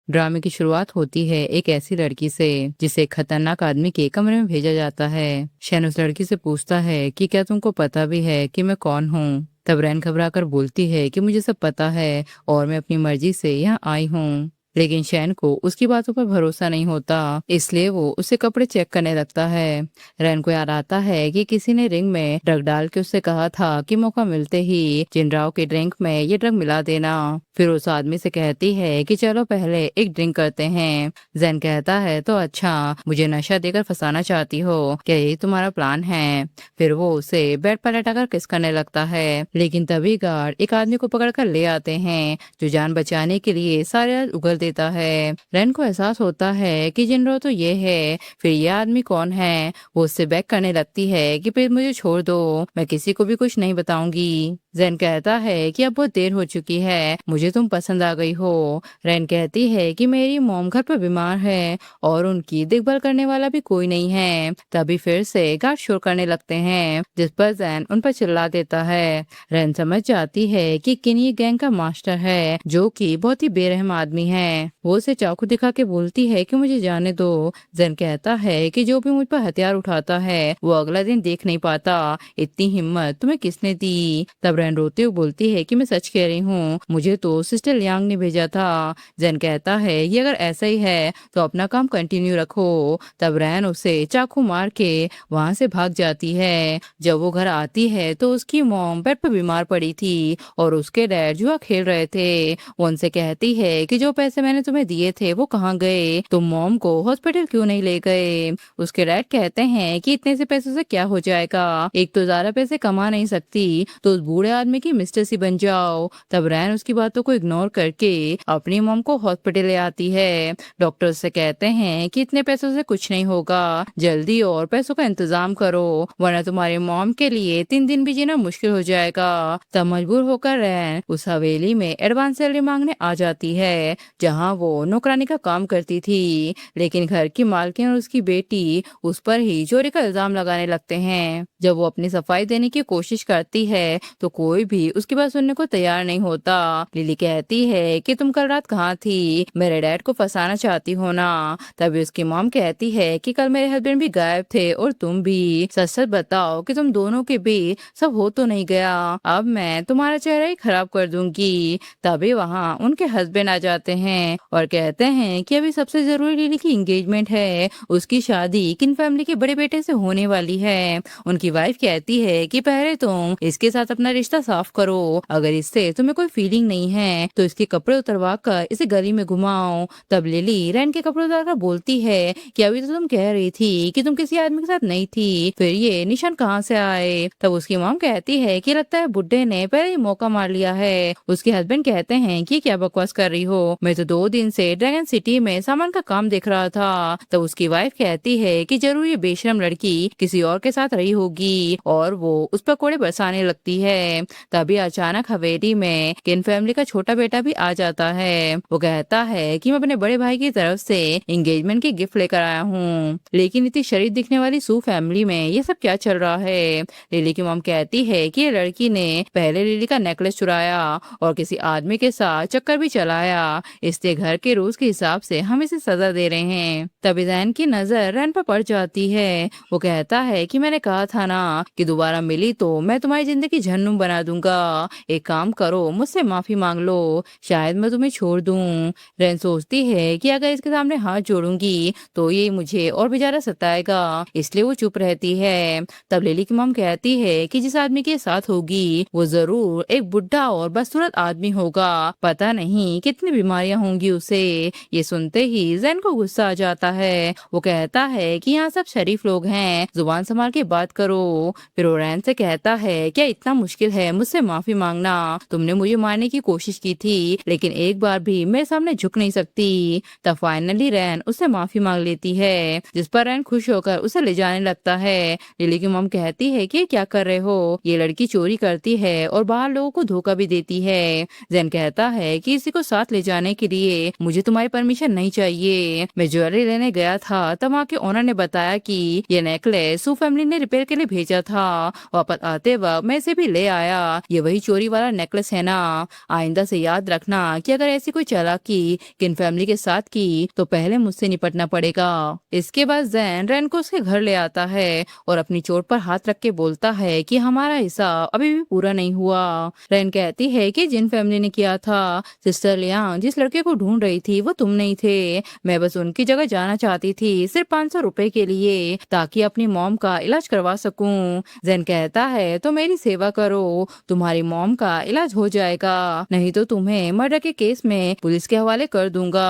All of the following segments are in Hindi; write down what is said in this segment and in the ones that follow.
ड्रामे की शुरुआत होती है एक ऐसी लड़की से जिसे एक खतरनाक आदमी के कमरे में भेजा जाता है। शैन उस लड़की से पूछता है कि क्या तुमको पता भी है कि मैं कौन हूँ। तब रैन घबरा कर बोलती है कि मुझे सब पता है और मैं अपनी मर्जी से यहाँ आई हूँ। लेकिन शैन को उसकी बातों पर भरोसा नहीं होता, इसलिए वो उसे कपड़े चेक करने लगता है। रैन को याद आता है कि किसी ने रिंग में ड्रग डाल के उससे कहा था कि मौका मिलते ही जिनराव के ड्रिंक में ये ड्रग मिला देना। फिर उस आदमी से कहती है कि चलो पहले एक ड्रिंक करते हैं। जैन कहता है तो अच्छा, मुझे नशा देकर फंसाना चाहती हो, क्या यही तुम्हारा प्लान है? फिर वो उसे बेड पर लटाकर किस करने लगता है, लेकिन तभी गार्ड एक आदमी को पकड़ कर ले आते हैं जो जान बचाने के लिए सारे राज उगल देता है। रैन को एहसास होता है कि जिनरो तो ये है, फिर ये आदमी कौन है? वो उससे बैक करने लगती है कि प्लीज मुझे छोड़ दो, मैं किसी को भी कुछ नहीं बताऊंगी। जैन कहता है कि अब बहुत देर हो चुकी है, मुझे तुम पसंद आ गई हो। रैन कहती है कि मेरी मॉम घर पर बीमार है और उनकी देखभाल करने वाला भी कोई नहीं है। तभी फिर से गार्ड शोर करने लगते हैं, जिस पर जैन उन पर चिल्ला देता है। रैन समझ जाती है कि किन्ही गैंग का मास्टर है जो कि बहुत ही बेरहम आदमी है। वो उसे चाकू दिखा के बोलती है कि मुझे जाने दो। जैन कहता है कि जो भी मुझ पर हथियार उठाता है वो अगला दिन देख नहीं पाता, इतनी हिम्मत तुम्हें किसने दी? तब रैन रोते हुए बोलती है कि मैं सच कह रही हूँ, मुझे तो सिस्टर लियांग ने भेजा था। जैन कहता है ये अगर ऐसा ही है तो अपना काम कंटिन्यू रखो। तब रैन उसे चाकू मार के वहां से भाग जाती है। जब वो घर आती है तो उसकी मॉम बेड पर बीमार पड़ी थी और उसके डैड जुआ खेल रहे थे। वो उनसे कहती है कि जो पैसे मैंने तुम्हें दिए थे वो कहाँ गए, तुम मॉम को हॉस्पिटल क्यों नहीं ले गए? उसके डैड कहते हैं कि इतने से पैसों से क्या हो जाएगा, एक तो ज्यादा पैसे कमा नहीं सकती तो उस बूढ़े आदमी की मिस्टर सी बन जाओ। तब रैन उसकी बातों को इग्नोर करके अपनी मॉम को हॉस्पिटल ले आती है। डॉक्टर से कहते हैं कि इतने पैसों से कुछ नहीं होगा, जल्दी और पैसों का इंतजाम करो वरना तुम्हारी मॉम के लिए 3 दिन भी जीना मुश्किल हो जाएगा। तब मजबूर होकर रैन उस हवेली में एडवांस सैलरी मांगने आ जाती है जहाँ वो नौकरानी का काम करती थी। लेकिन घर की मालकिन और उसकी बेटी उस पर ही चोरी का इल्जाम लगाने लगते हैं। जब वो अपनी सफाई देने की कोशिश करती है तो कोई भी उसकी बात सुनने को तैयार नहीं होता। लिली कहती है कि तुम कल रात कहाँ थी, मेरे डैड को फंसाना चाहती हो ना? तभी उसकी मॉम कहती है कि कल मेरे हस्बैंड भी गायब थे और तुम भी, सच सच बताओ कि तुम दोनों के बीच सब हो तो नहीं गया, अब मैं तुम्हारा चेहरा ही खराब कर दूंगी। तभी वहाँ उनके हस्बैंड आ जाते हैं और कहते हैं कि अभी सबसे जरूरी लिली की एंगेजमेंट है, उसकी शादी किन फैमिली के बड़े बेटे से होने वाली है। उनकी वाइफ कहती है कि पहले तुम इसके साथ अपना रिश्ता साफ करो, अगर इससे तुम्हें कोई फीलिंग नहीं है तो इसके कपड़े उतरवा कर इसे गली में घुमाओ। तब लिली रैन के कपड़े उतार कर बोलती है कि अभी तो तुम कह रही थी कि तुम किसी आदमी के साथ नहीं थी, फिर ये निशान कहाँ से आए? तब उसकी मॉम कहती है कि लगता है बुड्ढे ने पहले ही मौका मार लिया है। उसके हस्बैंड कहते हैं कि क्या बकवास कर रही हो, मैं तो 2 दिन से ड्रैगन सिटी में सामान का काम देख रहा था। तब उसकी वाइफ कहती है कि जरूर ये बेशरम लड़की किसी और के साथ रही होगी और वो उस पर कोड़े बरसाने लगती है। तभी अचानक हवेली में किन फैमिली का छोटा बेटा भी आ जाता है। वो कहता है कि मैं अपने बड़े भाई की तरफ से एंगेजमेंट की गिफ्ट लेकर आया हूँ, लेकिन इतनी शरीफ दिखने वाली सू फैमिली में ये सब क्या चल रहा है? लिली की मॉम कहती है कि ये लड़की ने पहले लिली का नेकलेस चुराया और किसी आदमी के साथ चक्कर भी चलाया, इसलिए घर के रूल्स के हिसाब से हम इसे सजा दे रहे हैं। तभी रैन की नजर रैन पर पड़ जाती है। वो कहता है कि मैंने कहा था ना कि दोबारा मिली तो मैं तुम्हारी जिंदगी जहन्नुम बना दूंगा, एक काम करो मुझसे माफी मांग लो, शायद मैं तुम्हें छोड़ दूं। रैन सोचती है कि अगर इसके सामने हाथ जोड़ूंगी तो ये मुझे और भी ज्यादा सताएगा, इसलिए वो चुप रहती है। तब लिली की मॉम कहती है कि जिस आदमी के साथ होगी वो जरूर एक बुढ़ा और बदसूरत आदमी होगा, पता नहीं कितनी बीमारियां होंगी उसे। ये सुनते ही जैन को गुस्सा आ जाता है। वो कहता है कि यहाँ सब शरीफ लोग हैं, जुबान संभाल के बात करो। फिर वो रैन से कहता है क्या इतना मुश्किल है मुझसे माफी मांगना? तुमने मुझे मारने की कोशिश की थी लेकिन एक बार भी मेरे सामने झुक नहीं सकती। तब फाइनली रैन उससे माफी मांग लेती है, जिस पर रैन खुश होकर उसे ले जाने लगता है। लिली की मॉम कहती है कि क्या कर रहे हो, ये लड़की चोरी करती है और बाहर लोगों को धोखा भी देती है। जैन कहता है कि इसी को साथ ले जाने के लिए मुझे तुम्हारी परमिशन नहीं चाहिए, मैं ज्वेलरी लेने गया था तब वहाँ के ओनर ने बताया कि ये नेकलेस सू फैमिली ने रिपेयर के लिए भेजा था, वापस आते वक्त मैं इसे भी ले आया बताया, ये वही चोरी वाला नेकलेस है ना। आइंदा से याद रखना कि अगर ऐसी कोई चालाकी किन फैमिली के साथ की तो पहले मुझसे निपटना पड़ेगा। इसके बाद जैन रैन को उसके घर ले आता है और अपनी चोट पर हाथ रख के बोलता है कि हमारा हिसाब अभी भी पूरा नहीं हुआ। रैन कहती है कि जिन फैमिली ने किया था, सिस्टर लियांग जिस लड़के को ढूंढ रही थी वो तुम नहीं थे। मैं बस उनकी जगह जाना चाहती थी, सिर्फ 500 रुपए के लिए, ताकि अपनी मॉम का इलाज करवा सकूं। जैन कहता है तो मेरी सेवा करो, तुम्हारी मॉम का इलाज हो जाएगा, नहीं तो तुम्हें मर्डर के केस में पुलिस के हवाले कर दूंगा।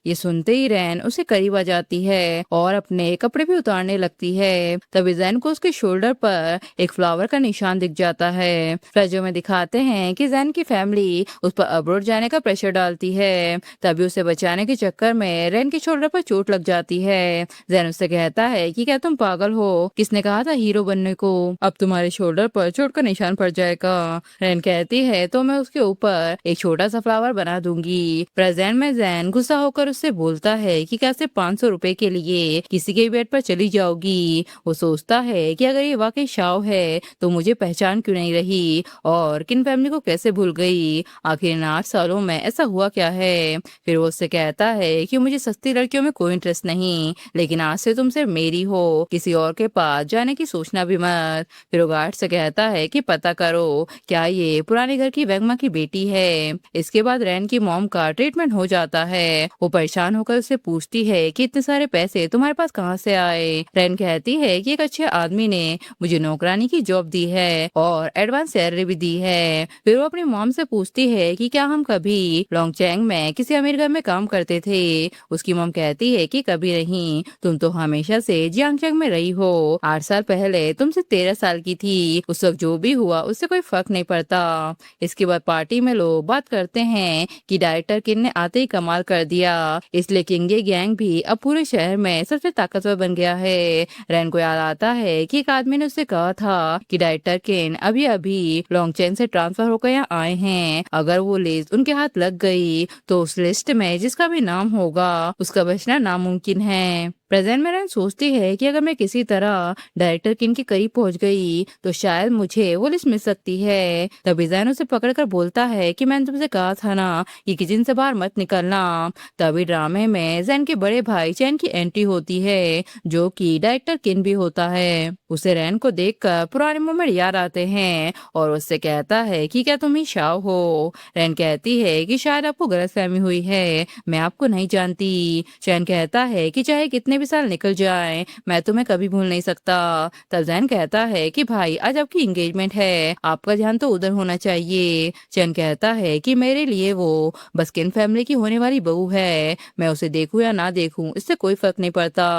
ये सुनते ही रैन उसे करीब आ जाती है और अपने कपड़े भी उतारने लगती है। तभी जैन को उसके शोल्डर पर एक फ्लावर का निशान दिख जाता है। फ्लैशबैक में दिखाते हैं कि जैन की फैमिली उस पर अब्रोड जाने का प्रेशर डालती है। तभी उसे बचाने के चक्कर में रैन के शोल्डर पर चोट लग जाती है। जैन उससे कहता है कि क्या तुम पागल हो, किसने कहा था हीरो बनने को, अब तुम्हारे शोल्डर पर चोट का निशान पड़ जाएगा। रैन कहती है तो मैं उसके ऊपर एक छोटा सा फ्लावर बना दूंगी। प्रेजेंट में जैन गुस्सा होकर उससे बोलता है कि क्या सिर्फ 500 रुपए के लिए किसी के बेड पर चली जाओगी। वो सोचता है कि अगर ये वाकई शाव है तो मुझे पहचान क्यों नहीं रही और किन फैमिली को कैसे भूल गई, आखिर इन 8 सालों में ऐसा हुआ क्या है। फिर वो उससे कहता है कि मुझे सस्ती लड़कियों में कोई इंटरेस्ट नहीं, लेकिन आज से तुम सिर्फ मेरी हो, किसी और के पास जाने की सोचना भी मत। फिर वो गार्ड से कहता है कि पता करो क्या ये पुराने घर की वेगमा की बेटी है। इसके बाद रैन की मॉम का ट्रीटमेंट हो जाता है। वो परेशान होकर उससे पूछती है कि इतने सारे पैसे तुम्हारे पास कहाँ से आए। रैन कहती है कि एक अच्छे आदमी ने मुझे नौकरानी की जॉब दी है और एडवांस सैलरी भी दी है। फिर वो अपनी मॉम से पूछती है कि क्या हम कभी लोंगचैंग में किसी अमीर घर में काम करते थे। उसकी मॉम कहती है कि कभी नहीं, तुम तो हमेशा से जियांगचैंग में रही हो। 8 साल पहले तुमसे 13 साल की थी, उस वक्त जो भी हुआ उससे कोई फर्क नहीं पड़ता। इसके बाद पार्टी में लोग बात करते हैं कि डायरेक्टर किन ने आते ही कमाल कर दिया, इसलिए किंगे गैंग भी अब पूरे शहर में सबसे ताकतवर बन गया है। रैन को याद आता है कि एक आदमी ने उससे कहा था कि डायरेक्टर किन अभी अभी लोंगचैंग से ट्रांसफर होकर यहाँ आए हैं। अगर वो लिस्ट उनके हाथ लग गई तो उस लिस्ट में जिसका भी नाम होगा उसका बचना नामुमकिन है। प्रेजेंट में रैन सोचती है कि अगर मैं किसी तरह डायरेक्टर किन के करीब पहुंच गई तो शायद मुझे वो लिस्ट मिल सकती है। तभी जैन उसे पकड़कर बोलता है कि मैंने तुमसे कहा था ना कि किचन से बाहर मत निकलना। तभी ड्रामे में जैन के बड़े भाई चैन की एंट्री होती है, जो कि डायरेक्टर किन भी होता है। उसे रैन को देखकर पुराने मोमेंट याद आते हैं और उससे कहता है कि क्या तुम ही शाव हो। रैन कहती है कि शायद आपको गलतफहमी हुई है, मैं आपको नहीं जानती। चैन कहता है कि चाहे कितने भी साल निकल जाए मैं तुम्हें कभी भूल नहीं सकता। तब जैन कहता है कि भाई आज आपकी एंगेजमेंट है, आपका ध्यान तो उधर होना चाहिए। चैन कहता है कि मेरे लिए वो बस किन फैमिली की होने वाली बहू है, मैं उसे देखूं या ना देखूं इससे कोई फर्क नहीं पड़ता।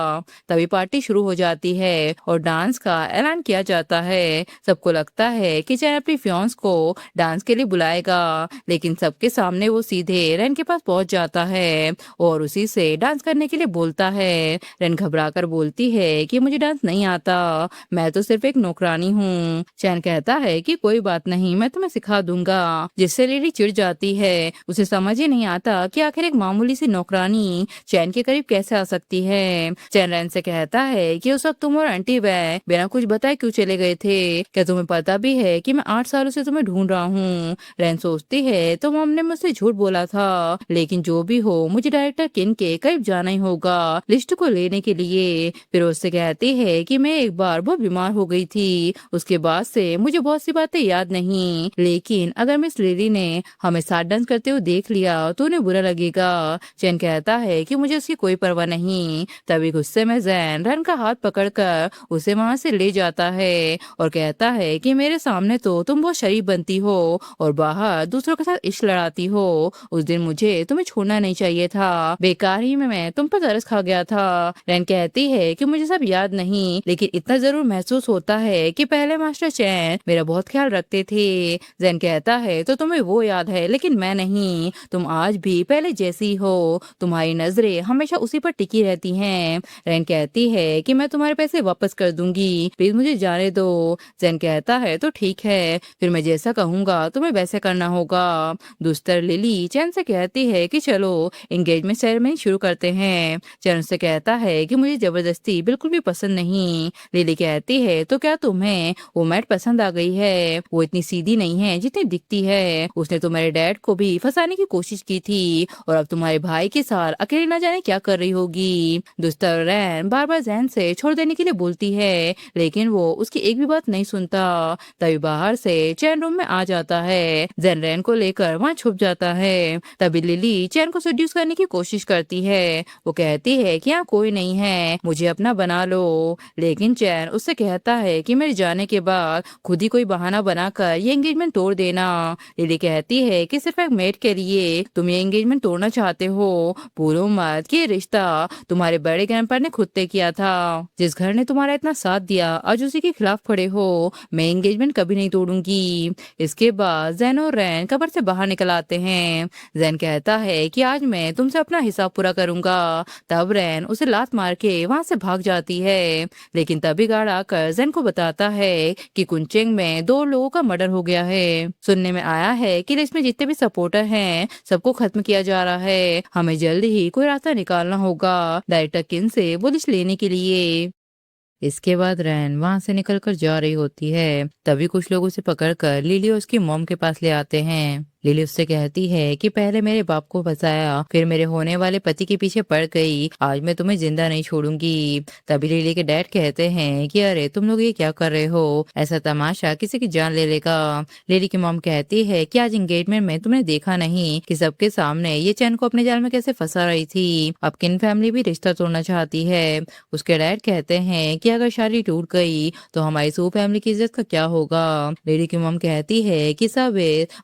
तभी पार्टी शुरू हो जाती है और डांस का ऐलान किया जाता है। सबको लगता है कि चैन अपनी फियांस को डांस के लिए बुलाएगा, लेकिन सबके सामने वो सीधे रैन के पास पहुंच जाता है और उसी से डांस करने के लिए बोलता है। रैन घबराकर बोलती है कि मुझे डांस नहीं आता, मैं तो सिर्फ एक नौकरानी हूँ। चैन कहता है कि कोई बात नहीं, मैं तुम्हें सिखा दूंगा। जिससे लेडी चिढ़ जाती है, उसे समझ ही नहीं आता कि आखिर एक मामूली सी नौकरानी चैन के करीब कैसे आ सकती है। चैन रैन से कहता है कि उस वक्त तुम और आंटी वै बिना कुछ बताए क्यों चले गए थे, क्या तुम्हें पता भी है कि मैं 8 सालों से तुम्हें ढूंढ रहा हूँ। रैन सोचती है तो मॉम ने मुझसे झूठ बोला था, लेकिन जो भी हो मुझे डायरेक्टर किन के करीब जाना ही होगा लिस्ट को लेने के लिए। फिर उससे कहती है कि मैं एक बार बहुत बीमार हो गई थी, उसके बाद से मुझे बहुत सी बातें याद नहीं, लेकिन अगर मिस लिली ने हमें साथ डांस करते हुए देख लिया तो उन्हें बुरा लगेगा। चैन कहता है कि मुझे उसकी कोई परवाह नहीं। तभी गुस्से में जैन रन का हाथ पकड़कर उसे वहां से ले जाता है और कहता है कि मेरे सामने तो तुम बहुत शरीफ बनती हो और बाहर दूसरों के साथ इश्क लड़ाती हो। उस दिन मुझे तुम्हें छोड़ना नहीं चाहिए था, बेकार ही में मैं तुम पर तरस खा गया था। रैन कहती है कि मुझे सब याद नहीं, लेकिन इतना जरूर महसूस होता है कि पहले मास्टर चैन मेरा बहुत ख्याल रखते थे। जैन कहता है तो तुम्हें वो याद है लेकिन मैं नहीं, तुम आज भी पहले जैसी हो, तुम्हारी नजरें हमेशा उसी पर टिकी रहती हैं। रैन कहती है कि मैं तुम्हारे पैसे वापस कर दूंगी, प्लीज मुझे जाने दो। जैन कहता है तो ठीक है, फिर मैं जैसा कहूंगा तुम्हें वैसे करना होगा। दुस्तर लिली चैन से कहती है कि चलो एंगेजमेंट सेरेमनी शुरू करते हैं। चैन उससे कहता है कि मुझे जबरदस्ती बिल्कुल भी पसंद नहीं। लिली कहती है तो क्या तुम्हें वो मैट पसंद आ गई है? वो इतनी सीधी नहीं है जितनी दिखती है। उसने तुम्हारे डैड को भी फंसाने की कोशिश की थी और अब तुम्हारे भाई के साथ अकेले न जाने क्या कर रही होगी। दुस्तर रैन बार बार जैन से छोड़ देने के लिए बोलती है, लेकिन वो उसकी एक भी बात नहीं सुनता। तभी बाहर से चैन रूम में आ जाता है। जैन रैन को लेकर वहाँ छुप जाता है। तभी लिली चैन को सेड्यूस करने की कोशिश करती है। वो कहती है कि यहाँ कोई नहीं है, मुझे अपना बना लो। लेकिन चैन उससे कहता है कि मेरे जाने के बाद खुद ही कोई बहाना बनाकर ये एंगेजमेंट तोड़ देना। लिली कहती है कि सिर्फ एक मेट के लिए तुम ये एंगेजमेंट तोड़ना चाहते हो। भूलो मत कि ये रिश्ता तुम्हारे बड़े ग्रैंडपा ने खुद तय किया था। जिस घर ने तुम्हारा इतना साथ दिया आज उसी के खिलाफ खड़े हो। मैं एंगेजमेंट कभी नहीं तोड़ूंगी। इसके बाद जैन और रैन कब्र से बाहर निकल आते हैं। जैन कहता है कि आज मैं तुमसे अपना हिसाब पूरा करूंगा। तब रैन उसे लात मार के वहां से भाग जाती है। लेकिन तभी गार्ड आकर जैन को बताता है कि कुंचेंग में 2 लोगों का मर्डर हो गया है। सुनने में आया है कि लिस्ट में जितने भी सपोर्टर हैं सबको खत्म किया जा रहा है। हमें जल्द ही कोई रास्ता निकालना होगा डायरेक्टर किन से वो लिस्ट लेने के लिए। इसके बाद रैन वहां से निकलकर जा रही होती है। तभी कुछ लोग उसे पकड़कर लिली और उसकी मॉम के पास ले आते हैं। लिली उससे कहती है कि पहले मेरे बाप को फंसाया, फिर मेरे होने वाले पति के पीछे पड़ गई, आज मैं तुम्हें जिंदा नहीं छोड़ूंगी। तभी लिली के डैड कहते हैं कि अरे तुम लोग ये क्या कर रहे हो, ऐसा तमाशा किसी की जान ले लेगा। लिली की मॉम कहती है कि आज एंगेजमेंट में तुमने देखा नहीं कि सबके सामने ये चैन को अपने जाल में कैसे फंसा रही थी। अब किन फैमिली भी रिश्ता तोड़ना चाहती है। उसके डैड कहते हैं कि अगर शादी टूट गई तो हमारी सू फैमिली की इज्जत का क्या होगा। लिली की मॉम कहती है कि सब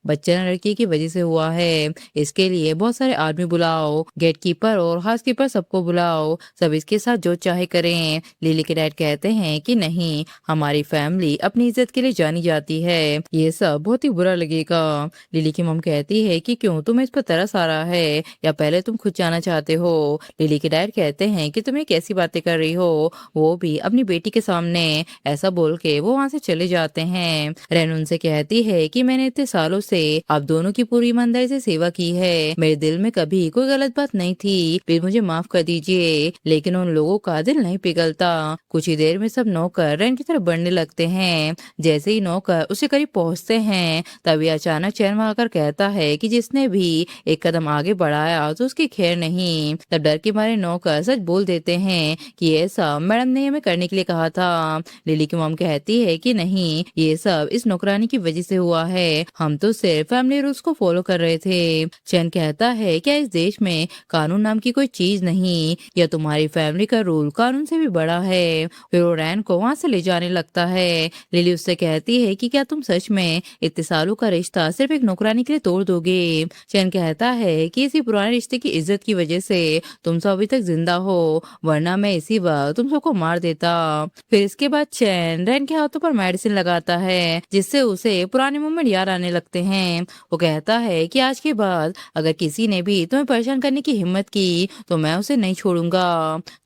बच्चा लड़की की वजह से हुआ है, इसके लिए बहुत सारे आदमी बुलाओ, गेट कीपर और हाउस कीपर सबको बुलाओ, सब इसके साथ जो चाहे करें। लिली के डैड कहते हैं कि नहीं, हमारी फैमिली अपनी इज्जत के लिए जानी जाती है, ये सब बहुत ही बुरा लगेगा। लिली की मम कहती है कि क्यों, तुम्हें इस पर तरस आ रहा है या पहले तुम खुद जाना चाहते हो। लिली के डैड कहते हैं कि तुम्हें कैसी बातें कर रही हो, वो भी अपनी बेटी के सामने। ऐसा बोल के वो वहाँ से चले जाते हैं। रेन उनसे कहती है कि मैंने इतने सालों से आप दोनों की पूरी ईमानदारी से सेवा की है, मेरे दिल में कभी कोई गलत बात नहीं थी, प्लीज मुझे माफ कर दीजिए। लेकिन उन लोगों का दिल नहीं पिघलता। कुछ ही देर में सब नौकर रेन की तरफ बढ़ने लगते हैं। जैसे ही नौकर उसके करीब पहुंचते हैं तभी अचानक चैन वहां आकर कहता है कि जिसने भी एक कदम आगे बढ़ाया तो उसकी खैर नहीं। तब डर के मारे नौकर सच बोल देते हैं कि ऐसा मैडम ने हमें करने के लिए कहा था। लिली की मॉम कहती है कि नहीं, ये सब इस नौकरानी की वजह से हुआ है, हम तो सिर्फ फैमिली रूल्स को फॉलो कर रहे थे। चैन कहता है क्या इस देश में कानून नाम की कोई चीज नहीं, या तुम्हारी फैमिली का रूल कानून से भी बड़ा है। फिर वो रैन को वहाँ से ले जाने लगता है। लिली उससे कहती है कि क्या तुम सच में इतने सालों का रिश्ता सिर्फ एक नौकरानी के लिए तोड़ दोगे। चैन कहता है कि इसी पुराने रिश्ते की इज्जत की वजह से तुम सब अभी तक जिंदा हो, वरना मैं इसी वक्त तुम सबको मार देता। फिर इसके बाद चैन रैन के हाथों पर मेडिसिन लगाता है जिससे उसे पुराने मोमेंट याद आने लगते हैं। वो कहता है कि आज के बाद अगर किसी ने भी तुम्हें परेशान करने की हिम्मत की तो मैं उसे नहीं छोड़ूंगा।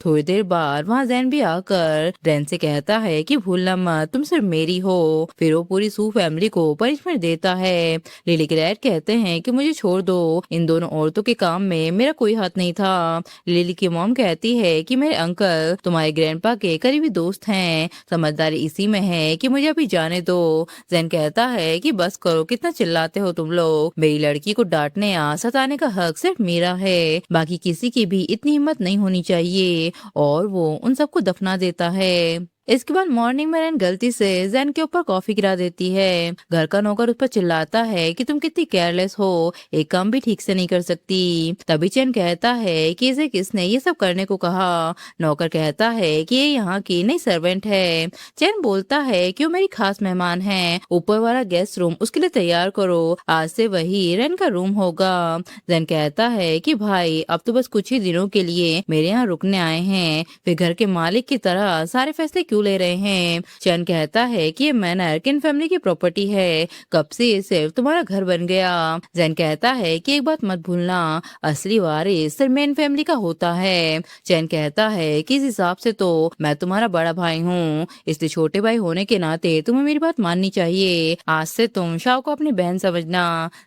थोड़ी देर बाद वहाँ जैन भी आकर रैन से कहता है कि भूलना मत, तुम सिर्फ मेरी हो। फिर वो पूरी सू फैमिली को पनिशमेंट देता है। लिली के डैड कहते हैं कि मुझे छोड़ दो, इन दोनों औरतों के काम में मेरा कोई हाथ नहीं था। लिली की मॉम कहती है कि मेरे अंकल तुम्हारे ग्रैंडपा के करीबी दोस्त हैं, समझदारी इसी में है कि मुझे अभी जाने दो। जैन कहता है कि बस करो, कितना चिल्लाते हो तुम लोग, मेरी लड़की को डांटने या सताने का हक सिर्फ मेरा है, बाकी किसी की भी इतनी हिम्मत नहीं होनी चाहिए। और वो उन सबको दफना देता है। इसके बाद मॉर्निंग में रैन गलती से जैन के ऊपर कॉफी गिरा देती है। घर का नौकर उस पर चिल्लाता है कि तुम कितनी केयरलेस हो, एक काम भी ठीक से नहीं कर सकती। तभी चैन कहता है कि इसे किसने ये सब करने को कहा। नौकर कहता है कि ये यहाँ की नई सर्वेंट है। चैन बोलता है कि वो मेरी खास मेहमान है, ऊपर वाला गेस्ट रूम उसके लिए तैयार करो, आज से वही रैन का रूम होगा। जैन कहता है कि भाई अब तो बस कुछ ही दिनों के लिए मेरे यहाँ रुकने आए हैं, फिर घर के मालिक की तरह सारे फैसले क्यों क्यों ले रहे हैं? चैन कहता है कि ये मैनर किन फैमिली की प्रॉपर्टी है, कब से ये सिर्फ तुम्हारा घर बन गया। जैन कहता है कि एक बात मत भूलना, असली वारिस सिर्फ मेन फैमिली का होता है। चैन कहता है कि इस हिसाब से तो मैं तुम्हारा बड़ा भाई हूँ, इसलिए छोटे भाई होने के नाते तुम्हें मेरी बात माननी चाहिए। आज से तुम शाओ को अपनी बहन समझना।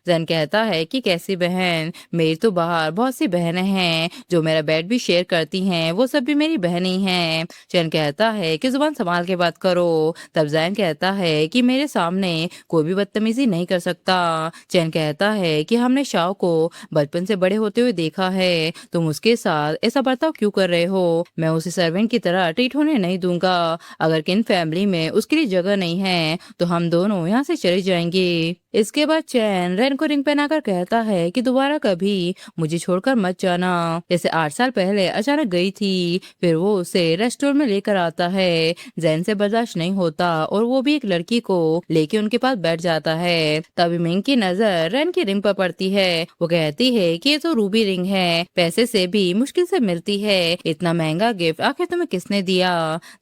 जैन कहता है कि कैसी बहन? मेरी तो बाहर बहुत सी बहनें हैं जो मेरा बेड भी शेयर करती हैं, वो सब भी मेरी बहन ही हैं। चैन कहता है कि जुबान संभाल के बात करो। तब जैन कहता है कि मेरे सामने कोई भी बदतमीजी नहीं कर सकता। चैन कहता है कि हमने शाओ को बचपन से बड़े होते हुए देखा है, तुम उसके साथ ऐसा बर्ताव क्यों कर रहे हो? मैं उसे सर्वेंट की तरह ट्रीट होने नहीं दूंगा। अगर किन फैमिली में उसके लिए जगह नहीं है तो हम दोनों यहाँ से चले जाएंगे। इसके बाद चैन रेन को रिंग पहनाकर कहता है कि दोबारा कभी मुझे छोड़कर मत जाना। जैसे 8 साल पहले अचानक गई थी, फिर वो उसे रेस्टोरेंट में लेकर आता है। जैन से बर्दाश्त नहीं होता और वो भी एक लड़की को लेके उनके पास बैठ जाता है। तभी मिंग की नजर रेन की रिंग पर पड़ती है। वो कहती है कि ये तो रूबी रिंग है, पैसे से भी मुश्किल से मिलती है, इतना महंगा गिफ्ट आखिर तुम्हें किसने दिया?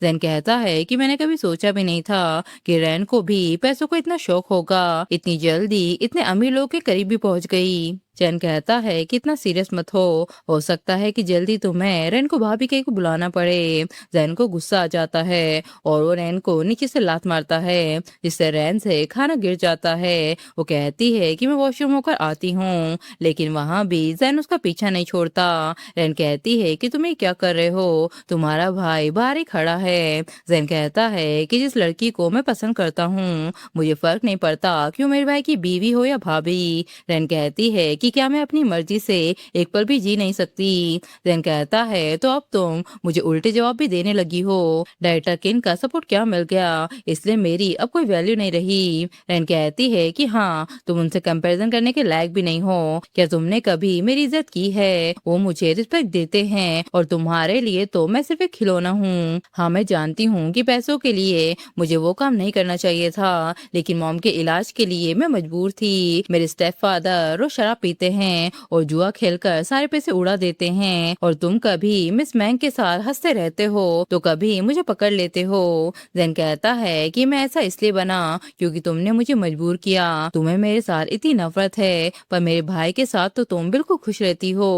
जैन कहता है कि मैंने कभी सोचा भी नहीं था कि रेन को भी पैसों को इतना शौक होगा, इतनी जल्दी इतने अमीर लोग के करीब भी पहुंच गई। चैन कहता है कि इतना सीरियस मत हो सकता है कि जल्दी तुम्हें रेन को भाभी के को बुलाना पड़े। जैन को गुस्सा आ जाता है और वो रेन को नीचे से लात मारता है, जिससे रेन से खाना गिर जाता है। वो कहती है कि मैं वॉशरूम होकर आती हूँ, लेकिन वहाँ भी जैन उसका पीछा नहीं छोड़ता। रेन कहती है कि तुम ये क्या कर रहे हो, तुम्हारा भाई बाहर ही खड़ा है। जैन कहता है कि जिस लड़की को मैं पसंद करता हूँ मुझे फर्क नहीं पड़ता क्यों मेरे भाई की बीवी हो या भाभी। रेन कहती है कि क्या मैं अपनी मर्जी से एक पल भी जी नहीं सकती? जैन कहता है तो अब तुम मुझे उल्टे जवाब भी देने लगी हो। डायरेक्टर किन का सपोर्ट क्या मिल गया, इसलिए मेरी अब कोई वैल्यू नहीं रही। रेन कहती है कि हाँ, तुम उनसे कंपैरिजन करने के लायक भी नहीं हो। क्या तुमने कभी मेरी इज्जत की है? वो मुझे रिस्पेक्ट देते हैं और तुम्हारे लिए तो मैं सिर्फ एक खिलौना हूँ। हाँ, मैं जानती हूँ कि पैसों के लिए मुझे वो काम नहीं करना चाहिए था, लेकिन मॉम के इलाज के लिए मैं मजबूर थी। मेरे स्टेप फादर रोज शराब पीते हैं और जुआ खेलकर सारे पैसे उड़ा देते हैं, और तुम कभी मिस मैंग के साथ हंसते रहते हो तो कभी मुझे पकड़ लेते हो। जैन कहता है कि मैं ऐसा इसलिए बना क्योंकि तुमने मुझे मजबूर किया। तुम्हें मेरे साथ इतनी नफरत है पर मेरे भाई के साथ तो तुम बिल्कुल खुश रहती हो।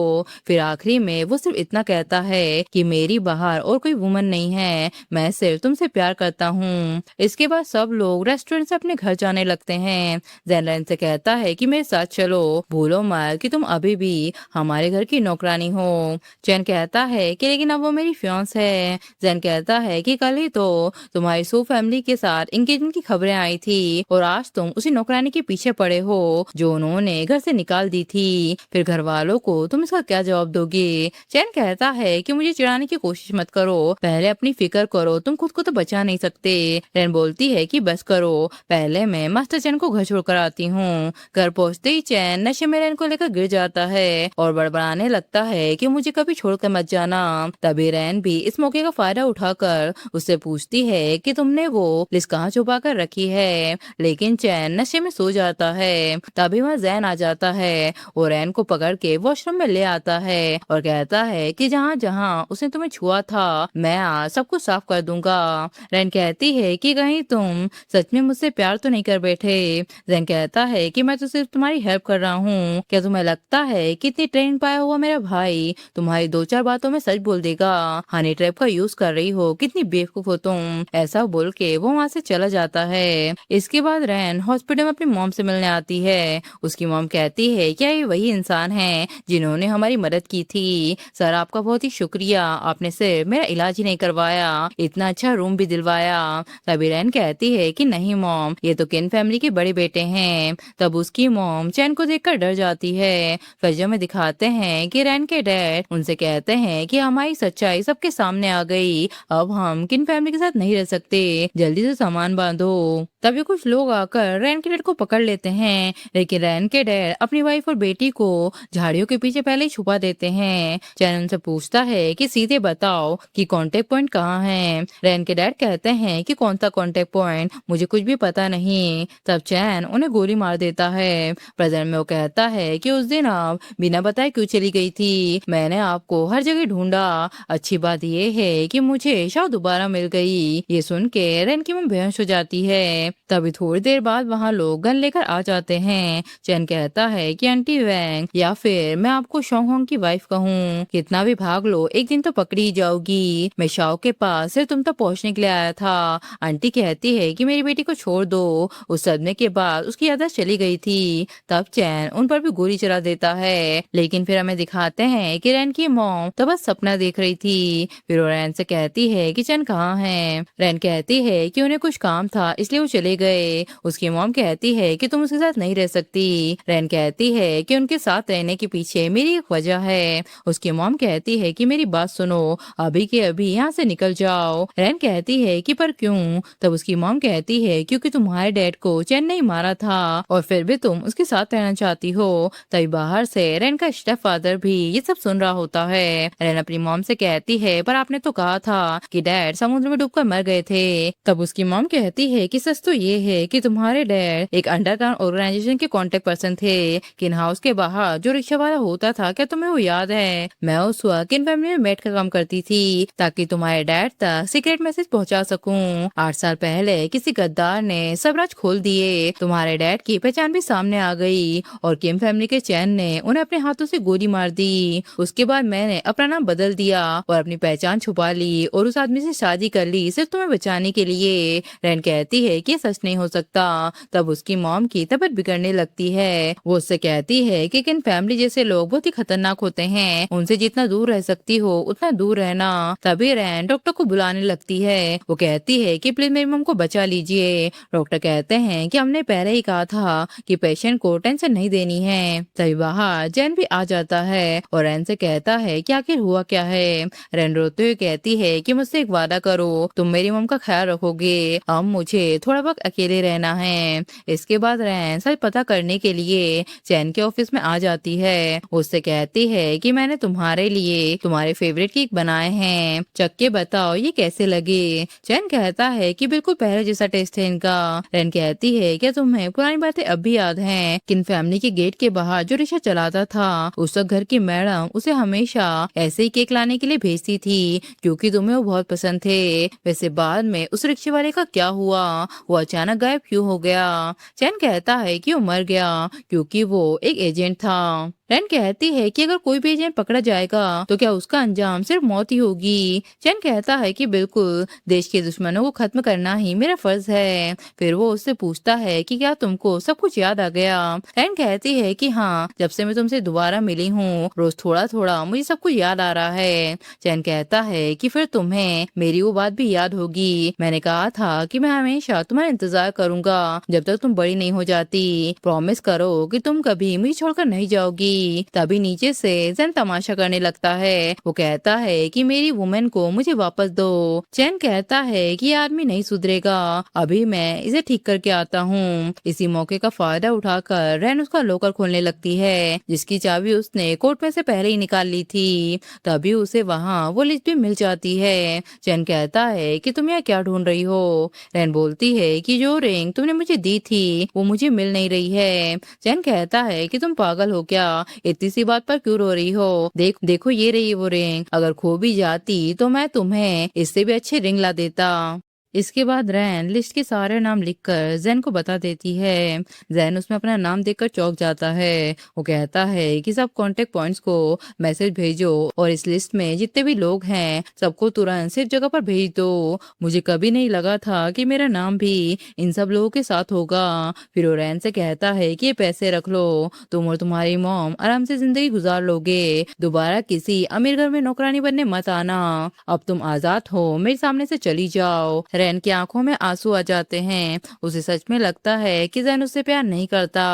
फिर आखिरी में वो सिर्फ इतना कहता है कि मेरी बाहर और कोई वुमन नहीं है, मैं सिर्फ तुमसे प्यार करता हूँ। इसके बाद सब लोग रेस्टोरेंट से अपने घर जाने लगते हैं। जैन रेन से कहता है कि मेरे साथ चलो, भूलो मत कि तुम अभी भी हमारे घर की नौकरानी हो। चैन कहता है कि लेकिन अब वो मेरी फियांस है। जैन कहता है कि कल ही तो तुम्हारी सो फैमिली के साथ एंगेजमेंट की खबरें आई थी और आज तुम उसी नौकरानी के पीछे पड़े हो जो उन्होंने घर से निकाल दी थी। फिर घर वालों को तुम इसका क्या जवाब दोगे? चैन कहता है कि मुझे चिढ़ाने की कोशिश मत करो, पहले अपनी फिक्र करो, तुम खुद को तो बचा नहीं सकते। रेन बोलती है कि बस करो, पहले मैं मास्टर चैन को घर छोड़कर आती हूँ। घर पहुँचते ही चैन नशे में रेन को लेकर गिर जाता है और बड़बड़ाने लगता है कि मुझे कभी छोड़कर मत जाना। तभी रेन भी इस मौके का फायदा उठाकर उससे पूछती है कि तुमने वो लिस्ट कहाँ छुपा कर रखी है, लेकिन चैन नशे में सो जाता है। तभी वहाँ जैन आ जाता है और रेन को पकड़ के वॉशरूम में ले आता है और कहता है कि जहाँ जहाँ उसने तुम्हें छुआ था मैं आज सब कुछ साफ कर दूंगा। रेन कहती है कि कहीं तुम सच में मुझसे प्यार तो नहीं कर बैठे? जैन कहता है कि मैं तो सिर्फ तुम्हारी हेल्प कर रहा हूँ, क्या तुम्हें लगता है कि इतनी ट्रेन पाया हुआ मेरा भाई तुम्हारी 2-4 बातों में सच बोल देगा? हनी ट्रैप का यूज कर रही हो, कितनी बेवकूफ हो तुम। ऐसा बोल के वो वहाँ से चला जाता है। इसके बाद रैन हॉस्पिटल में अपनी मॉम से मिलने आती है। उसकी मॉम कहती है क्या ये वही इंसान है जिन्होंने हमारी मदद की थी? सर आपका बहुत ही शुक्रिया, आपने सिर्फ मेरा इलाज ही नहीं करवाया, इतना अच्छा रूम भी दिलवाया। तभी रैन कहती है कि नहीं मॉम, ये तो किन फैमिली के बड़े बेटे हैं। तब उसकी मॉम चैन को देखकर डर जाती है। फिल्म में दिखाते हैं कि रैन के डैड उनसे कहते हैं कि हमारी सच्चाई सबके सामने आ गई, अब हम किन फैमिली के साथ नहीं रह सकते, जल्दी से सामान बांधो। तभी कुछ लोग आकर रैन के डैड को पकड़ लेते हैं, लेकिन रैन के डैड अपनी वाइफ और बेटी को झाड़ियों के पीछे पहले ही छुपा देते हैं। चैन उनसे पूछता है कि सीधे बताओ कि कांटेक्ट पॉइंट कहाँ है। रैन के डैड कहते हैं कि कौन सा कांटेक्ट पॉइंट, मुझे कुछ भी पता नहीं। तब चैन उन्हें गोली मार देता है। प्रेजेंट में वो कहता है कि उस दिन आप बिना बताए क्यों चली गई थी, मैंने आपको हर जगह ढूंढा। अच्छी बात ये है कि मुझे शाव दोबारा मिल गई। ये सुन के रैन की मां बेहोश हो जाती है। तभी थोड़ी देर बाद वहाँ लोग गन लेकर आ जाते हैं। चैन कहता है कि आंटी वैंग, या फिर मैं आपको शोंग की वाइफ कहूँ, कितना भी भाग लो एक दिन तो पकड़ी ही जाओगी। मैं शाओ के पास सिर्फ तुम तक पहुँचने के लिए आया था। आंटी कहती है कि मेरी बेटी को छोड़ दो। उस सदमे के बाद उसकी याददाश्त चली गई थी। तब चैन उन पर भी गोली चला देता है, लेकिन फिर हमें दिखाते हैं कि रैन की मॉम तो बस सपना देख रही थी। फिर वो रैन से कहती है कि चैन कहाँ है। रैन कहती है कि उन्हें कुछ काम था इसलिए वो चले गए। उसकी मॉम कहती है कि तुम उसके साथ नहीं रह सकती। रैन कहती है कि उनके साथ रहने के पीछे मेरी एक वजह है। उसकी मॉम कहती है कि मेरी बात सुनो, अभी के अभी यहाँ से निकल जाओ। रैन कहती है कि पर क्यों। तब उसकी मॉम कहती है क्योंकि तुम्हारे डैड को चैन नहीं मारा था और फिर भी तुम उसके साथ रहना चाहती हो। तभी बाहर से रैन का स्टेप फादर भी ये सब सुन रहा होता है। रैन अपनी मॉम से कहती है पर आपने तो कहा था कि डैड समुद्र में डूबकर मर गए थे। तब उसकी मॉम कहती है कि सच तो ये है कि तुम्हारे डैड एक अंडरग्राउंड ऑर्गेनाइजेशन के कांटेक्ट पर्सन थे, किन हाउस के बाहर जो रिक्शा वाला होता था, क्या तुम्हें वो याद है। मैं उस वक्त किन फैमिली में बैठ कर काम करती थी ताकि तुम्हारे डैड तक सीक्रेट मैसेज पहुंचा सकूं। 8 साल पहले किसी गद्दार ने सब राज खोल दिए, तुम्हारे डैड की पहचान भी सामने आ गई और किम फैमिली के चैन ने उन्हें अपने हाथों से गोली मार दी। उसके बाद मैंने अपना नाम बदल दिया और अपनी पहचान छुपा ली और उस आदमी से शादी कर ली सिर्फ तुम्हें बचाने के लिए। रैन कहती है कि सच नहीं हो सकता। तब उसकी मॉम की तबीयत बिगड़ने लगती है। वो उससे कहती है कि किन फैमिली जैसे लोग बहुत ही खतरनाक होते हैं, उनसे जितना दूर रह सकती हो उतना दूर रहना। तभी रैन डॉक्टर को बुलाने लगती है। वो कहती है कि प्लीज मेरी मॉम को बचा लीजिए। डॉक्टर कहते हैं कि हमने पहले ही कहा था कि पेशेंट को टेंशन नहीं देनी है। तभी बाहर जैन भी आ जाता है और रैन से कहता है कि आखिर हुआ क्या है। रैन रोते हुए कहती है कि मुझसे एक वादा करो, तुम मेरी मॉम का ख्याल रखोगे। अब मुझे थोड़ा वक्त अकेले रहना है। इसके बाद रैन सच पता करने के लिए चैन के ऑफिस में आ जाती है। उससे कहती है कि मैंने तुम्हारे लिए तुम्हारे फेवरेट केक बनाए हैं, चख के बताओ ये कैसे लगे। चैन कहता है कि बिल्कुल पहले जैसा टेस्ट है इनका। रैन कहती है क्या तुम्हें पुरानी बातें अब भी याद हैं, किन फैमिली के गेट के बाहर जो रिक्शा चलाता था, उस वक्त घर की मैडम उसे हमेशा ऐसे ही केक लाने के लिए भेजती थी क्योंकि तुम्हें वो बहुत पसंद थे। वैसे बाद में उस रिक्शे वाले का क्या हुआ, वो अचानक गायब क्यों हो गया। चैन कहता है कि वो मर गया क्योंकि वो एक एजेंट था। रैन कहती है कि अगर कोई भी एजेंट पकड़ा जाएगा तो क्या उसका अंजाम सिर्फ मौत ही होगी। चैन कहता है कि बिल्कुल, देश के दुश्मनों को खत्म करना ही मेरा फर्ज है। फिर वो उससे पूछता है कि क्या तुमको सब कुछ याद आ गया। रैन कहती है कि हाँ, जब से मैं तुमसे दोबारा मिली हूँ रोज थोड़ा थोड़ा मुझे सब कुछ याद आ रहा है। चैन कहता है कि फिर तुम्हें मेरी वो बात भी याद होगी, मैंने कहा था कि मैं हमेशा तुम्हारा इंतजार करूंगा जब तक तुम बड़ी नहीं हो जाती। प्रॉमिस करो कि तुम कभी मुझे छोड़कर नहीं जाओगी। तभी नीचे से जैन तमाशा करने लगता है। वो कहता है कि मेरी वुमेन को मुझे वापस दो। चैन कहता है कि ये आदमी नहीं सुधरेगा, अभी मैं इसे ठीक करके आता हूँ। इसी मौके का फायदा उठाकर रैन उसका लॉकर खोलने लगती है जिसकी चाबी उसने कोर्ट में से पहले ही निकाल ली थी। तभी उसे वहाँ वो लिस्ट भी मिल जाती है। चैन कहता है कि तुम यहाँ क्या ढूंढ रही हो। रैन बोलती है कि जो रिंग तुमने मुझे दी थी वो मुझे मिल नहीं रही है। चैन कहता है कि तुम पागल हो क्या, इतनी सी बात पर क्यों रो रही हो। देखो ये रही वो रिंग, अगर खो भी जाती तो मैं तुम्हें इससे भी अच्छे रिंग ला देता। इसके बाद रैन लिस्ट के सारे नाम लिखकर जैन को बता देती है। जैन उसमें अपना नाम देखकर चौंक जाता है। वो कहता है कि सब कांटेक्ट पॉइंट्स को मैसेज भेजो और इस लिस्ट में जितने भी लोग हैं सबको तुरंत सिर्फ जगह पर भेज दो। मुझे कभी नहीं लगा था कि मेरा नाम भी इन सब लोगों के साथ होगा। फिर वो रैन से कहता है कि ये पैसे रख लो, तुम और तुम्हारी मॉम आराम से जिंदगी गुजार लोगे, दोबारा किसी अमीर घर में नौकरानी बनने मत आना। अब तुम आजाद हो, मेरे सामने से चली जाओ। रैन की आंखों में आंसू आ जाते हैं। उसे सच में लगता है कि जैन उससे प्यार नहीं करता।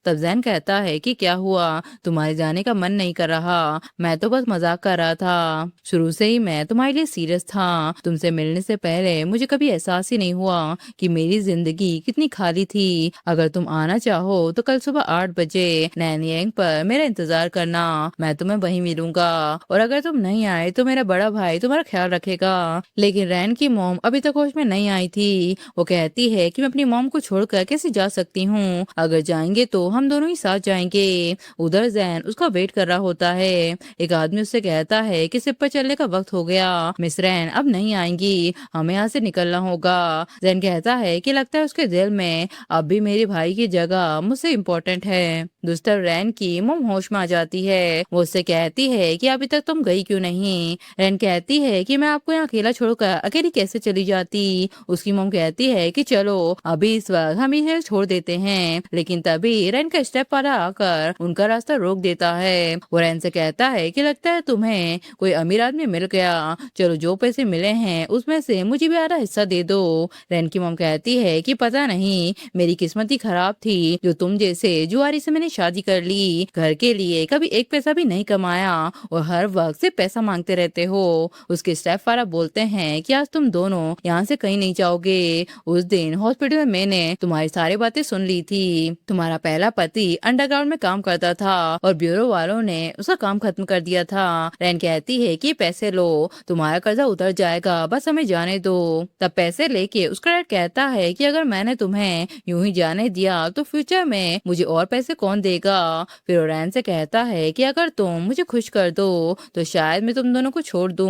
तब जैन कहता है कि क्या हुआ, तुम्हारे जाने का मन नहीं कर रहा? मैं तो बस मजाक कर रहा था, शुरू से ही मैं तुम्हारे लिए सीरियस था। तुमसे मिलने से पहले मुझे कभी एहसास ही नहीं हुआ कि मेरी जिंदगी कितनी खाली थी। अगर तुम आना चाहो तो कल सुबह 8 बजे नैनियांग पर मेरा इंतजार करना, मैं तुम्हें वहीं मिलूंगा। और अगर तुम नहीं आए तो मेरा बड़ा भाई तुम्हारा ख्याल रखेगा। लेकिन रैन की मॉम अभी तक होश में नहीं आई थी। वो कहती है कि मैं अपनी मॉम को छोड़कर कैसे जा सकती हूँ, अगर जाएंगे तो हम दोनों ही साथ जाएंगे। उधर जैन उसका वेट कर रहा होता है। एक आदमी उससे कहता है कि शिप पर चलने का वक्त हो गया, मिस रैन अब नहीं आएंगी, हमें यहाँ से निकलना होगा। जैन कहता है कि लगता है उसके दिल में अब भी मेरे भाई की जगह मुझसे इम्पोर्टेंट है। दूसरा रैन की मॉम होश में आ जाती है। वो उससे कहती है कि अभी तक तुम गई क्यों नहीं? रैन कहती है कि मैं आपको यहाँ अकेला छोड़कर अकेली कैसे चली जाती। उसकी मॉम कहती है कि चलो अभी इस वक्त हम इसे छोड़ देते हैं। लेकिन तभी रैन का स्टेप वाला आकर उनका रास्ता रोक देता है। वो रैन से कहता है कि लगता है तुम्हें कोई अमीर आदमी मिल गया, चलो जो पैसे मिले हैं उसमें से मुझे भी आधा हिस्सा दे दो। रैन की मॉम कहती है कि पता नहीं मेरी किस्मत ही खराब थी जो तुम जैसे जुआरी से मैंने शादी कर ली। घर के लिए कभी एक पैसा भी नहीं कमाया और हर वक्त सिर्फ पैसा मांगते रहते हो। उसके स्टेप फारा बोलते हैं कि आज तुम दोनों यहाँ से कहीं नहीं जाओगे। उस दिन हॉस्पिटल में मैंने तुम्हारी सारी बातें सुन ली थी। तुम्हारा पहला पति अंडरग्राउंड में काम करता था और ब्यूरो वालों ने उसका काम खत्म कर दिया था। रैन कहती है कि पैसे लो, तुम्हारा कर्जा उतर जाएगा, बस हमें जाने दो। तब पैसे लेके उसका डैड कहता है कि अगर मैंने तुम्हें यूं ही जाने दिया तो फ्यूचर में मुझे और पैसे कौन देगा? फिर रैन से कहता है कि अगर तुम मुझे खुश कर दो तो शायद मैं तुम दोनों को छोड़ दूं।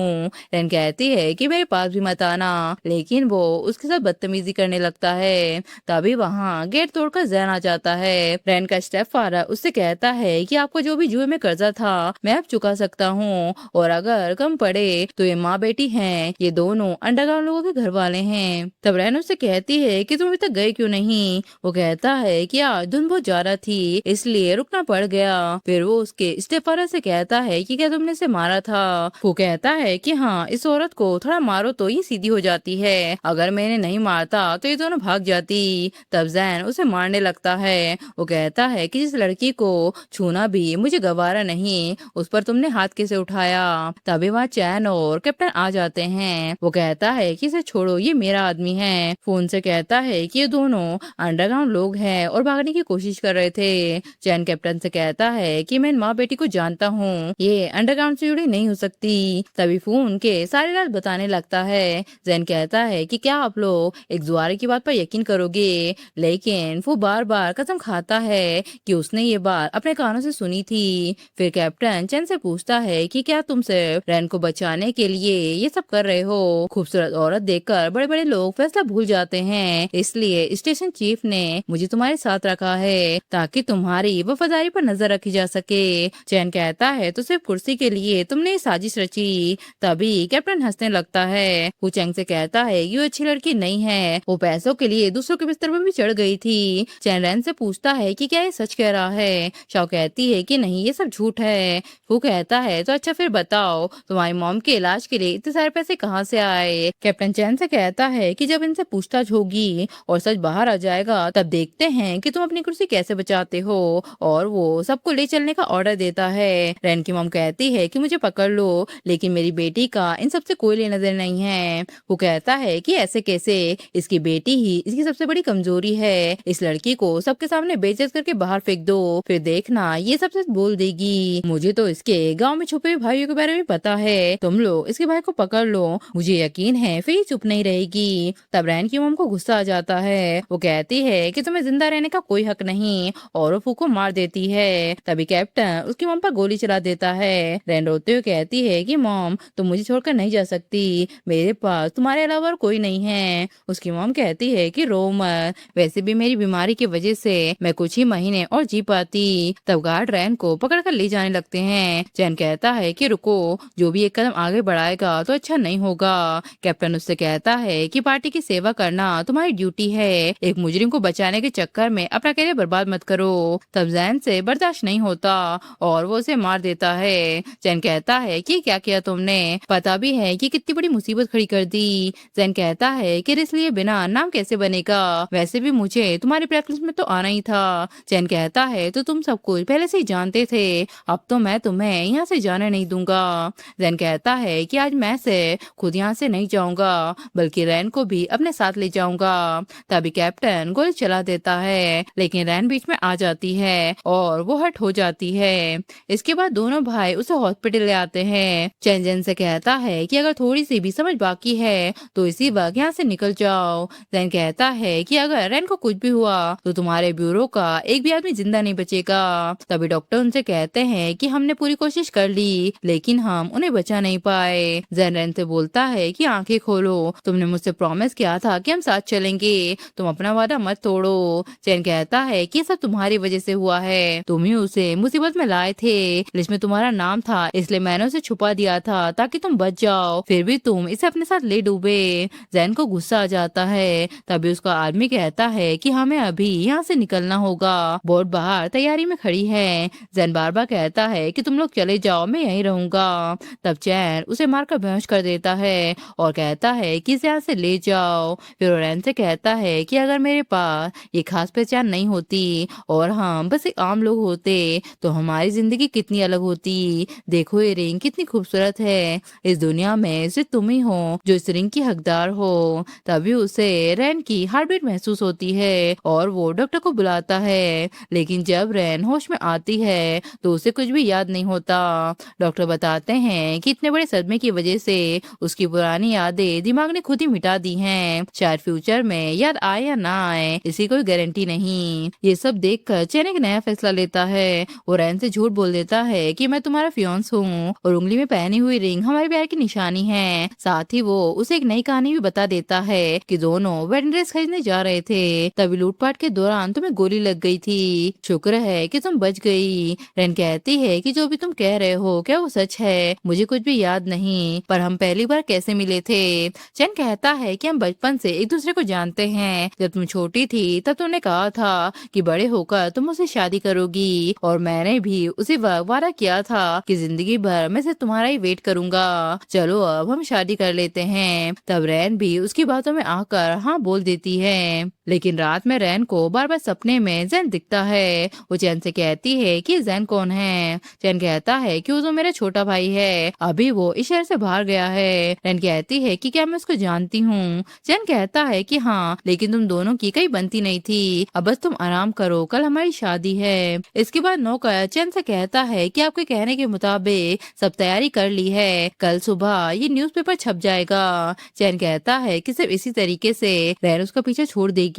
रैन कहती है कि मेरे पास भी मत आना, लेकिन वो उसके साथ बदतमीजी करने लगता है। तभी वहाँ गेट तोड़कर जैन आ जाता है। रैन का स्टेप फादर उससे कहता है कि आपको जो भी जुए में कर्जा था मैं अब चुका सकता हूँ, और अगर कम पड़े तो ये माँ बेटी हैं, ये दोनों अंडरग्राउंड लोगों के घर वाले हैं। तब रैन उससे कहती है कि तुम अभी तक गए क्यों नहीं? वो कहता है कि आज धुंध बहुत ज्यादा थी इसलिए रुकना पड़ गया। फिर वो उसके स्टेपफादर से कहता है कि क्या तुमने इसे मारा था? वो कहता है कि हाँ, इस औरत को थोड़ा मारो तो ये सीधी हो जाती है, अगर मैंने नहीं मारता तो ये दोनों भाग जाती। तब जैन उसे मारने लगता है। वो कहता है कि जिस लड़की को छूना भी मुझे गवारा नहीं उस पर तुमने हाथ कैसे उठाया? तभी वहाँ चैन और कैप्टन आ जाते हैं। वो कहता है कि इसे छोड़ो, ये मेरा आदमी है। फोन से कहता है कि ये दोनों अंडरग्राउंड लोग हैं और भागने की कोशिश कर रहे थे। चैन कैप्टन से कहता है कि मैं इन माँ बेटी को जानता हूँ, ये अंडरग्राउंड से जुड़ी नहीं हो सकती। तभी फोन के सारी रात बताने लगता है। जैन कहता है कि क्या आप लोग एक जुआरे की बात पर यकीन करोगे? लेकिन वो बार बार कसम खाता है कि उसने ये बात अपने कानों से सुनी थी। फिर कैप्टन चैन से पूछता है कि क्या तुम सिर्फ रैन को बचाने के लिए ये सब कर रहे हो? खूबसूरत औरत देखकर बड़े बड़े लोग फैसला भूल जाते हैं, इसलिए स्टेशन चीफ ने मुझे तुम्हारे साथ रखा है ताकि तुम्हारी वफादारी पर नजर रखी जा सके। चैन कहता है तो सिर्फ कुर्सी के लिए तुमने ये साजिश रची? तभी कैप्टन हंसने लगता है। वो चैंग से कहता है ये अच्छी लड़की नहीं है, वो पैसों के लिए दूसरों के बिस्तर पर भी चढ़ गई थी। चैन रैन से पूछता है कि क्या ये सच कह रहा है? शाओ कहती है कि नहीं, ये सब झूठ है। वो कहता है तो अच्छा फिर बताओ तुम्हारी मॉम के इलाज के लिए इतने सारे पैसे कहाँ से आए? कैप्टन चैन से कहता है कि जब इनसे पूछताछ होगी और सच बाहर आ जाएगा तब देखते हैं कि तुम अपनी कुर्सी कैसे बचाते हो। और वो सबको ले चलने का ऑर्डर देता है। रैन की मॉम कहती है कि मुझे पकड़ लो, लेकिन मेरी बेटी का इन सबसे कोई लेना देना नहीं है। वो कहता है कि ऐसे कैसे, इसकी बेटी ही इसकी सबसे बड़ी कमजोरी है। इस लड़की को सबके सामने बेइज्जत करके बाहर फेंक दो, फिर देखना ये सब सच बोल देगी। मुझे तो इसके गांव में छुपे हुए भाइयों के बारे में पता है, तुम लोग इसके भाई को पकड़ लो, मुझे यकीन है फिर ये चुप नहीं रहेगी। तब रैन की मॉम को गुस्सा आ जाता है। वो कहती है कि तुम्हें जिंदा रहने का कोई हक नहीं और वो फू को मार देती है। तभी कैप्टन उसकी मॉम पर गोली चला देता है। रैन रोते हुए कहती है कि मॉम तुम मुझे छोड़कर नहीं जा सकती, मेरे पास तुम्हारे अलावा और कोई नहीं है। उसकी मॉम कहती है कि रो मत, वैसे भी मेरी बीमारी की वजह से मैं कुछ ही महीने और जी पाती। तब गार्ड रैन को पकड़ कर ले जाने लगते हैं। चैन कहता है कि रुको, जो भी एक कदम आगे बढ़ाएगा तो अच्छा नहीं होगा। कैप्टन उससे कहता है कि पार्टी की सेवा करना तुम्हारी ड्यूटी है, एक मुजरिम को बचाने के चक्कर में अपना कैरियर बर्बाद मत करो। तब जैन से बर्दाश्त नहीं होता और वो उसे मार देता है। चैन कहता है कि क्या किया तुमने, पता भी है कि कितनी बड़ी मुसीबत खड़ी कर दी। जैन चैन कहता है कि इसलिए बिना नाम कैसे बनेगा, वैसे भी मुझे तुम्हारी प्रैक्टिस में तो आना ही था। चैन कहता है तो तुम सब कुछ पहले से ही जानते थे, अब तो मैं तुम्हें यहाँ से जाने नहीं दूंगा। जैन कहता है कि आज मैं से खुद यहाँ से नहीं जाऊंगा, बल्कि रैन को भी अपने साथ ले जाऊंगा। तभी कैप्टन गोली चला देता है, लेकिन रैन बीच में आ जाती है और वो हट हो जाती है। इसके बाद दोनों भाई उसे हॉस्पिटल ले आते हैं। चैन जैन से कहता है कि अगर थोड़ी सी भी समझ बाकी है तो इसी वक्त यहाँ से निकल जाओ। जैन कहता है कि अगर रैन को कुछ भी हुआ तो तुम्हारे ब्यूरो का एक भी आदमी जिंदा नहीं बचेगा। तभी डॉक्टर उनसे कहते हैं कि हमने पूरी कोशिश कर ली, लेकिन हम उन्हें बचा नहीं पाए। जैन रैन से बोलता है कि आंखें खोलो, तुमने मुझसे प्रॉमिस किया था कि हम साथ चलेंगे, तुम अपना वादा मत तोड़ो। चैन कहता है कि सब तुम्हारी वजह से हुआ है, तुम ही उसे मुसीबत में लाए थे, लिस्ट में तुम्हारा नाम था इसलिए मैंने उसे छुपा दिया था ताकि तुम बच जाओ, फिर भी तुम इसे अपने साथ ले डूबे। जैन को गुस्सा आ जाता है। तभी उसका आदमी कहता है कि हमें अभी यहाँ से निकलना होगा, बोट बाहर तैयारी में खड़ी है। जैन बार बार कहता है कि तुम लोग चले जाओ, मैं यहीं रहूंगा। तब चैन उसे मारकर बेहोश कर देता है और कहता है कि इसे यहाँ से ले जाओ। फिर वो रैन से कहता है कि अगर मेरे पास ये खास पहचान नहीं होती और हम बस एक आम लोग होते तो हमारी जिंदगी कितनी अलग होती। देखो ये रिंग कितनी खूबसूरत है, इस दुनिया में सिर्फ तुम ही हो जो इस रिंग की हकदार हो। तभी उसे रैन की हार्ट बीट महसूस होती है और वो डॉक्टर को बुलाता है, लेकिन जब रैन होश में आती है तो उसे कुछ भी याद नहीं होता। डॉक्टर बताते हैं कि इतने बड़े सदमे की वजह से उसकी पुरानी यादें दिमाग ने खुद ही मिटा दी हैं। शायद फ्यूचर में याद आए या ना आए इसकी कोई गारंटी नहीं। ये सब देखकर चैन एक नया फैसला लेता है। वो रैन से झूठ बोल देता है कि मैं तुम्हारा फियांस हूँ और उंगली में पहनी हुई रिंग हमारे प्यार की निशानी है। साथ ही वो उसे एक नई कहानी भी बता देता है कि दोनों वेडिंग ड्रेस खरीदने जा रहे थे, तभी लूटपाट के दौरान तुम्हें गोली लग गई थी, शुक्र है कि तुम बच गई। रैन कहती है कि जो भी तुम कह रहे हो क्या वो सच है, मुझे कुछ भी याद नहीं, पर हम पहली बार कैसे मिले थे। चैन कहता है कि हम बचपन से एक दूसरे को जानते हैं, जब तुम छोटी थी तब तुमने कहा था कि बड़े होकर तुम मुझसे शादी करोगी और मैंने भी उसी वक्त वादा किया था कि जिंदगी भर मैं सिर्फ तुम्हारा ही वेट करूंगा, चलो अब हम शादी कर लेते हैं। तब रैन भी उसकी बातों में आकर हाँ बोल देती है। लेकिन रात में रैन को बार बार सपने में जैन दिखता है। वो चैन से कहती है कि जैन कौन है। चैन कहता है कि वो तो मेरा छोटा भाई है, अभी वो इस शहर से बाहर गया है। रैन कहती है कि क्या मैं उसको जानती हूँ। चैन कहता है कि हाँ, लेकिन तुम दोनों की कहीं बनती नहीं थी, अब बस तुम आराम करो, कल हमारी शादी है। इसके बाद नौकर चैन से कहता है कि आपके कहने के मुताबिक सब तैयारी कर ली है, कल सुबह ये न्यूज़पेपर छप जाएगा। चैन कहता है कि सिर्फ इसी तरीके से रैन उसका पीछे छोड़ देगी।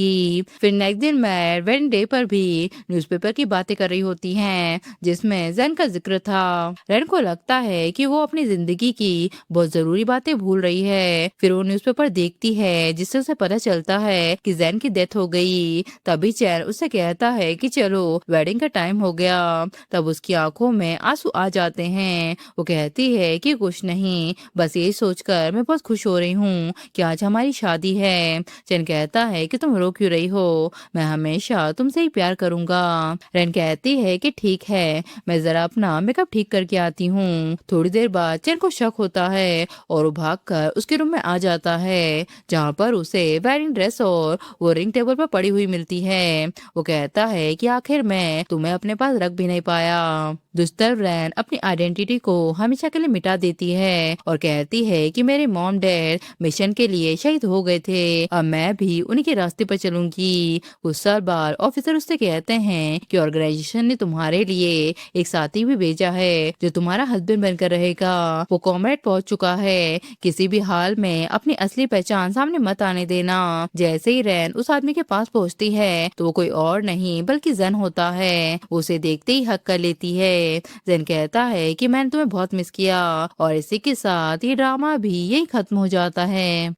फिर नेक्स्ट दिन मैं वेडिंग डे पर भी न्यूज़पेपर की बातें कर रही होती हैं, जिसमें जैन का जिक्र था। रैन को लगता है कि वो अपनी जिंदगी की बहुत जरूरी बातें भूल रही है। फिर वो न्यूज़पेपर देखती है जिससे उसे पता चलता है कि जैन की डेथ हो गई। तभी चैन उससे कहता है कि चलो वेडिंग का टाइम हो गया। तब उसकी आंखों में आंसू आ जाते हैं। वो कहती है कि कुछ नहीं, बस यही सोचकर मैं बहुत खुश हो रही हूँ कि आज हमारी शादी है। चैन कहता है कि तुम रो क्यों रही हो, मैं हमेशा तुमसे ही प्यार करूंगा। रैन कहती है कि ठीक है, मैं जरा अपना मेकअप ठीक करके आती हूँ। थोड़ी देर बाद चैन को शक होता है और वो भागकर उसके रूम में आ जाता है, जहाँ पर उसे वेडिंग ड्रेस और वो रिंग टेबल पर पड़ी हुई मिलती है। वो कहता है कि आखिर मैं तुम्हें अपने पास रख भी नहीं पाया। दूसरी रैन अपनी आइडेंटिटी को हमेशा के लिए मिटा देती है और कहती है कि मेरे मॉम डैड मिशन के लिए शहीद हो गए थे, अब मैं भी उन्हीं के रास्ते पर चलूंगी। कुछ साल बाद ऑफिसर उससे कहते हैं कि ऑर्गेनाइजेशन ने तुम्हारे लिए एक साथी भी भेजा है जो तुम्हारा हस्बैंड बनकर रहेगा। वो कॉमरेड पहुंच चुका है, किसी भी हाल में अपनी असली पहचान सामने मत आने देना। जैसे ही रैन उस आदमी के पास पहुंचती है तो वो कोई और नहीं बल्कि जैन होता है। वो उसे देखते ही हक कर लेती है। जैन कहता है कि मैंने तुम्हें बहुत मिस किया और इसी के साथ ये ड्रामा भी यही खत्म हो जाता है।